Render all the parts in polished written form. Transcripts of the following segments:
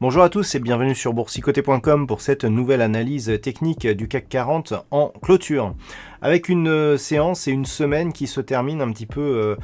Bonjour à tous et bienvenue sur boursicoté.com pour cette nouvelle analyse technique du CAC 40 en clôture. Avec une séance et une semaine qui se termine un petit peu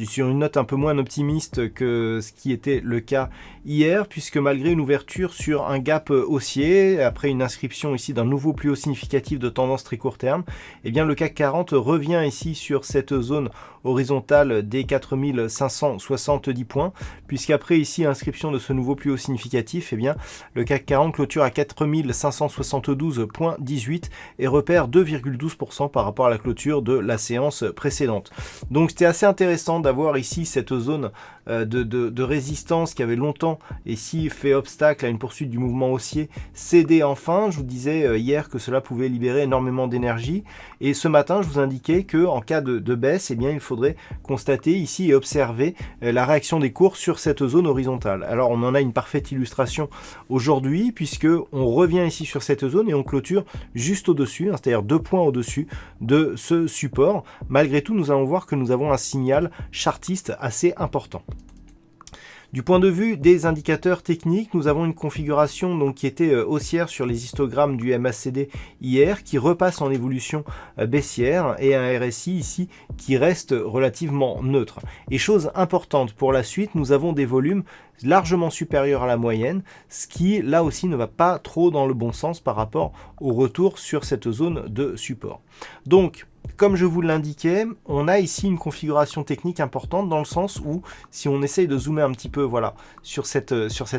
sur une note un peu moins optimiste que ce qui était le cas hier, puisque malgré une ouverture sur un gap haussier, après une inscription ici d'un nouveau plus haut significatif de tendance très court terme, eh bien le CAC 40 revient ici sur cette zone horizontale des 4570 points, puisqu'après ici inscription de ce nouveau plus haut significatif, eh bien le CAC 40 clôture à 4572,18 et repère 2,12% par rapport à la clôture de la séance précédente. Donc c'était assez intéressant d'avoir ici cette zone de résistance qui avait longtemps ici fait obstacle à une poursuite du mouvement haussier céder enfin. Je vous disais hier que cela pouvait libérer énormément d'énergie et ce matin je vous indiquais que en cas de baisse, eh bien il faudrait constater ici et observer la réaction des cours sur cette zone horizontale. Alors on en a une parfaite illustration aujourd'hui puisque on revient ici sur cette zone et on clôture juste au-dessus, c'est-à-dire 2 points au-dessus de ce support. Malgré tout, nous allons voir que nous avons un signal chartiste assez important. Du point de vue des indicateurs techniques, nous avons une configuration donc, qui était haussière sur les histogrammes du MACD hier, qui repasse en évolution baissière, et un RSI ici qui reste relativement neutre. Et chose importante pour la suite, nous avons des volumes largement supérieurs à la moyenne, ce qui là aussi ne va pas trop dans le bon sens par rapport au retour sur cette zone de support. Donc, comme je vous l'indiquais, on a ici une configuration technique importante dans le sens où, si on essaye de zoomer un petit peu voilà, sur cette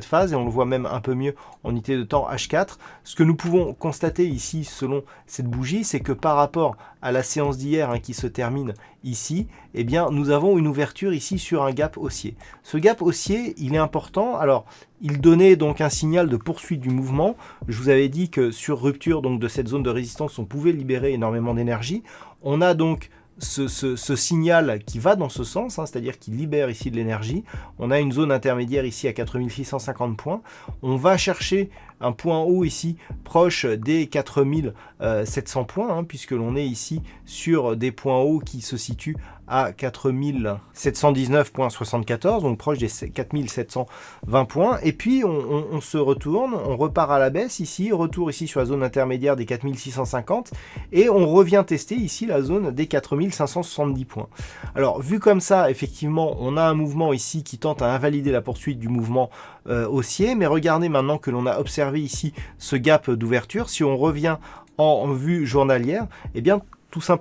phase, et on le voit même un peu mieux en unité de temps H4, ce que nous pouvons constater ici selon cette bougie, c'est que par rapport à la séance d'hier qui se termine ici, eh bien, nous avons une ouverture ici sur un gap haussier. Ce gap haussier, il est important. Alors, il donnait donc un signal de poursuite du mouvement. Je vous avais dit que sur rupture donc, de cette zone de résistance, on pouvait libérer énormément d'énergie. On a donc ce signal qui va dans ce sens, c'est-à-dire qui libère ici de l'énergie. On a une zone intermédiaire ici à 4650 points. On va chercher un point haut ici proche des 4700 points, puisque l'on est ici sur des points hauts qui se situent à 4719,74, donc proche des 4720 points. Et puis on se retourne, on repart à la baisse ici, retour ici sur la zone intermédiaire des 4650, et on revient tester ici la zone des 4570 points. Alors vu comme ça, effectivement, on a un mouvement ici qui tente à invalider la poursuite du mouvement haussier, mais regardez maintenant que l'on a observé ici ce gap d'ouverture, si on revient en vue journalière, eh bien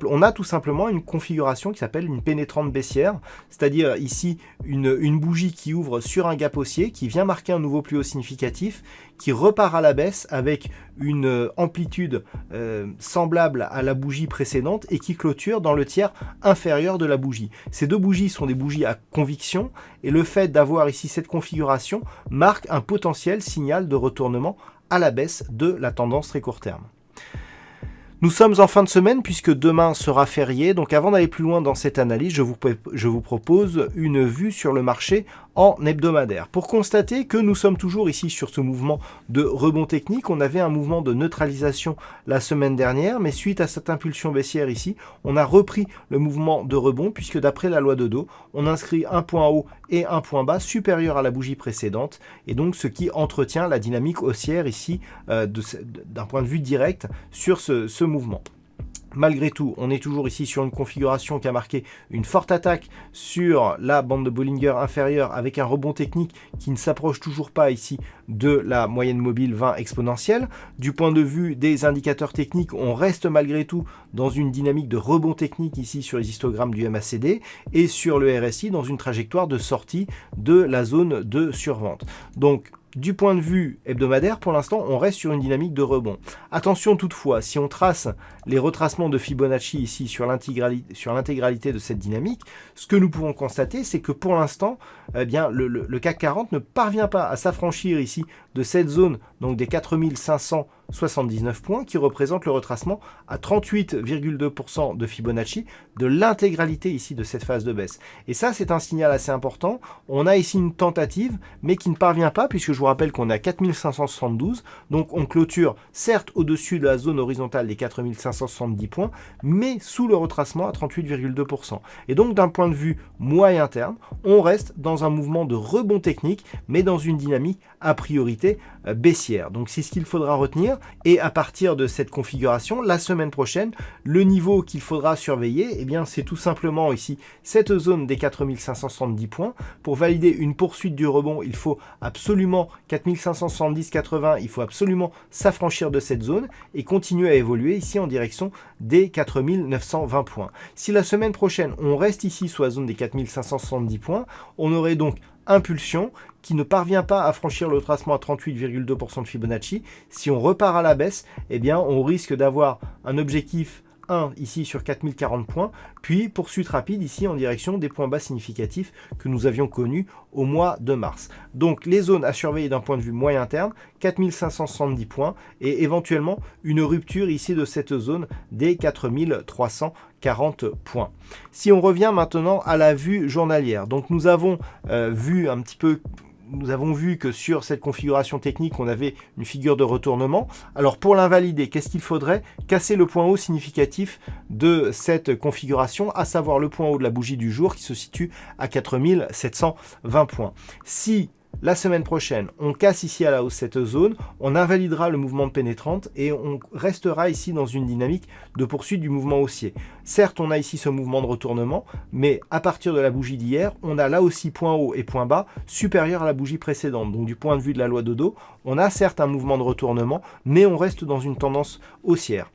on a tout simplement une configuration qui s'appelle une pénétrante baissière, c'est-à-dire ici une bougie qui ouvre sur un gap haussier, qui vient marquer un nouveau plus haut significatif, qui repart à la baisse avec une amplitude semblable à la bougie précédente et qui clôture dans le tiers inférieur de la bougie. Ces deux bougies sont des bougies à conviction et le fait d'avoir ici cette configuration marque un potentiel signal de retournement à la baisse de la tendance très court terme. Nous sommes en fin de semaine puisque demain sera férié, donc avant d'aller plus loin dans cette analyse, je vous propose une vue sur le marché en hebdomadaire. Pour constater que nous sommes toujours ici sur ce mouvement de rebond technique, on avait un mouvement de neutralisation la semaine dernière, mais suite à cette impulsion baissière ici, on a repris le mouvement de rebond puisque d'après la loi de Dow, on inscrit un point haut et un point bas supérieur à la bougie précédente, et donc ce qui entretient la dynamique haussière ici d'un point de vue direct sur ce mouvement. Malgré tout, on est toujours ici sur une configuration qui a marqué une forte attaque sur la bande de Bollinger inférieure avec un rebond technique qui ne s'approche toujours pas ici de la moyenne mobile 20 exponentielle. Du point de vue des indicateurs techniques, on reste malgré tout dans une dynamique de rebond technique ici sur les histogrammes du MACD et sur le RSI dans une trajectoire de sortie de la zone de survente. Donc, du point de vue hebdomadaire, pour l'instant, on reste sur une dynamique de rebond. Attention toutefois, si on trace les retracements de Fibonacci ici sur l'intégralité de cette dynamique, ce que nous pouvons constater, c'est que pour l'instant, eh bien, le CAC 40 ne parvient pas à s'affranchir ici de cette zone, donc des 4579 points, qui représente le retracement à 38,2% de Fibonacci de l'intégralité ici de cette phase de baisse. Et ça, c'est un signal assez important. On a ici une tentative, mais qui ne parvient pas, puisque je vous rappelle qu'on est à 4572, donc on clôture certes au-dessus de la zone horizontale des 4570 points, mais sous le retracement à 38,2%. Et donc d'un point de vue moyen terme, on reste dans un mouvement de rebond technique, mais dans une dynamique à priorité baissière. Donc c'est ce qu'il faudra retenir. Et à partir de cette configuration, la semaine prochaine, le niveau qu'il faudra surveiller, eh bien, c'est tout simplement ici cette zone des 4570 points. Pour valider une poursuite du rebond, il faut absolument 4570,80, il faut absolument s'affranchir de cette zone et continuer à évoluer ici en direction des 4920 points. Si la semaine prochaine, on reste ici sous la zone des 4570 points, on aurait donc impulsion qui ne parvient pas à franchir le tracement à 38,2% de Fibonacci. Si on repart à la baisse, eh bien, on risque d'avoir un objectif 1 ici sur 4040 points, puis poursuite rapide ici en direction des points bas significatifs que nous avions connus au mois de mars. Donc les zones à surveiller d'un point de vue moyen terme, 4570 points et éventuellement une rupture ici de cette zone des 4340 points. Si on revient maintenant à la vue journalière, donc nous avons nous avons vu que sur cette configuration technique, on avait une figure de retournement. Alors pour l'invalider, qu'est-ce qu'il faudrait? Casser le point haut significatif de cette configuration, à savoir le point haut de la bougie du jour qui se situe à 4720 points. Si la semaine prochaine, on casse ici à la hausse cette zone, on invalidera le mouvement de pénétrante et on restera ici dans une dynamique de poursuite du mouvement haussier. Certes, on a ici ce mouvement de retournement, mais à partir de la bougie d'hier, on a là aussi point haut et point bas supérieur à la bougie précédente. Donc du point de vue de la loi Dodo, on a certes un mouvement de retournement, mais on reste dans une tendance haussière.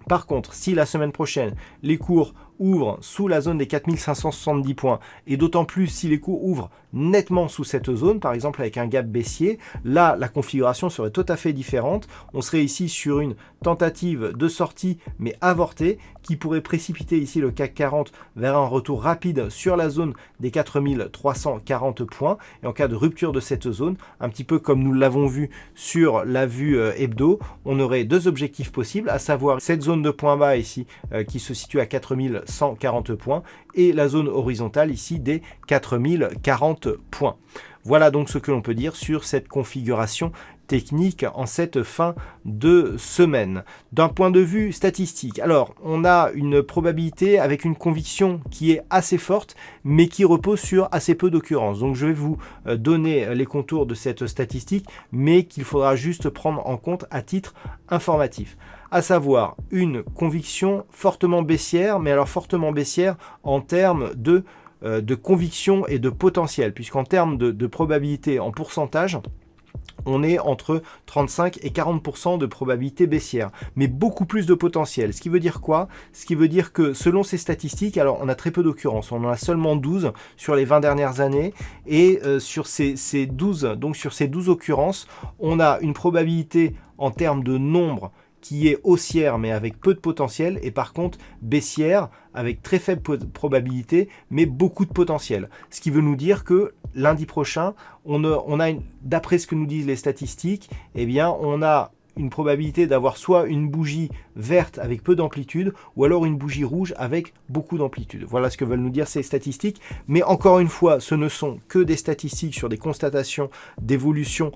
Par contre, si la semaine prochaine, les cours ouvrent sous la zone des 4570 points, et d'autant plus si les cours ouvrent nettement sous cette zone, par exemple avec un gap baissier, là, la configuration serait tout à fait différente. On serait ici sur une tentative de sortie, mais avortée, qui pourrait précipiter ici le CAC 40 vers un retour rapide sur la zone des 4340 points. Et en cas de rupture de cette zone, un petit peu comme nous l'avons vu sur la vue hebdo, on aurait deux objectifs possibles, à savoir cette zone de point bas ici, qui se situe à 4140 points, et la zone horizontale ici des 4040 points. Voilà donc ce que l'on peut dire sur cette configuration technique en cette fin de semaine. D'un point de vue statistique, alors on a une probabilité avec une conviction qui est assez forte, mais qui repose sur assez peu d'occurrences. Donc je vais vous donner les contours de cette statistique, mais qu'il faudra juste prendre en compte à titre informatif. À savoir une conviction fortement baissière, mais alors fortement baissière en termes de conviction et de potentiel, puisqu'en termes de probabilité en pourcentage, on est entre 35 et 40% de probabilité baissière, mais beaucoup plus de potentiel. Ce qui veut dire quoi? Ce qui veut dire que selon ces statistiques, alors on a très peu d'occurrences, on en a seulement 12 sur les 20 dernières années, et sur ces 12 occurrences, on a une probabilité en termes de nombre qui est haussière mais avec peu de potentiel, et par contre baissière avec très faible probabilité mais beaucoup de potentiel. Ce qui veut nous dire que lundi prochain, d'après ce que nous disent les statistiques, eh bien on a une probabilité d'avoir soit une bougie verte avec peu d'amplitude, ou alors une bougie rouge avec beaucoup d'amplitude. Voilà ce que veulent nous dire ces statistiques. Mais encore une fois, ce ne sont que des statistiques sur des constatations d'évolution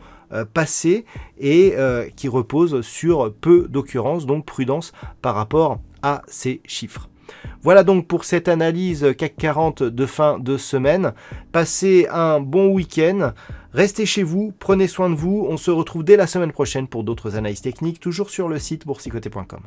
passée et qui reposent sur peu d'occurrences, donc prudence par rapport à ces chiffres. Voilà donc pour cette analyse CAC 40 de fin de semaine. Passez un bon week-end, restez chez vous, prenez soin de vous. On se retrouve dès la semaine prochaine pour d'autres analyses techniques, toujours sur le site boursicoté.com.